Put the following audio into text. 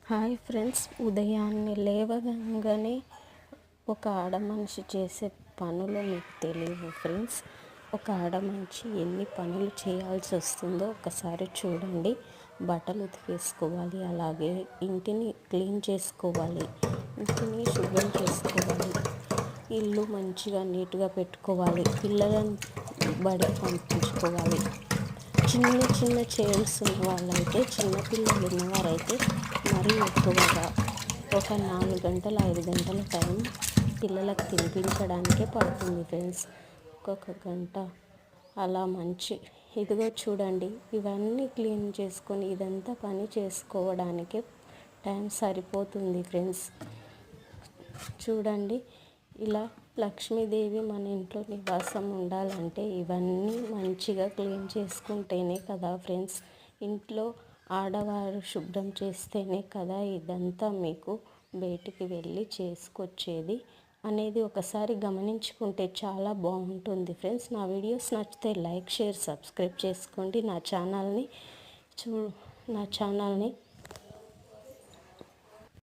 Hi friends, ఉదయాన్నే లేవగానే ఒక ఆడమనిషి చేసే పనులు మీకు తెలియవు ఫ్రెండ్స్. ఒక ఆడమనిషి ఎన్ని పనులు చేయాల్సి వస్తుందో ఒకసారి చూడండి. బట్టలు ఉతికేసుకోవాలి, అలాగే ఇంటిని క్లీన్ చేసుకోవాలి, ఇంటిని శుభ్రం చేసుకోవాలి, ఇల్లు మంచిగా నీట్గా పెట్టుకోవాలి, పిల్లలను బడికి పంపించుకోవాలి. చిన్న చిన్న చైల్డ్స్ ఉన్న వాళ్ళైతే, చిన్నపిల్లలు ఉన్నవారైతే మరీ ఎక్కువగా ఒక 4 గంటలు 5 గంటల టైం పిల్లలకు తినిపించడానికే పడుతుంది ఫ్రెండ్స్. ఒక్కొక్క గంట అలా ఇదిగో చూడండి, ఇవన్నీ క్లీన్ చేసుకొని ఇదంతా పని చేసుకోవడానికే టైం సరిపోతుంది ఫ్రెండ్స్. చూడండి, ఇలా లక్ష్మీదేవి మన ఇంట్లో నివాసం ఉండాలంటే ఇవన్నీ మంచిగా క్లీన్ చేసుకుంటేనే కదా ఫ్రెండ్స్. ఇంట్లో ఆడవారు శుభ్రం చేస్తేనే కదా ఇదంతా మీకు బయటికి వెళ్ళి చేసుకొచ్చేది అనేది ఒకసారి గమనించుకుంటే చాలా బాగుంటుంది ఫ్రెండ్స్. నా వీడియోస్ నచ్చితే లైక్, షేర్, సబ్స్క్రైబ్ చేసుకోండి. నా ఛానల్ని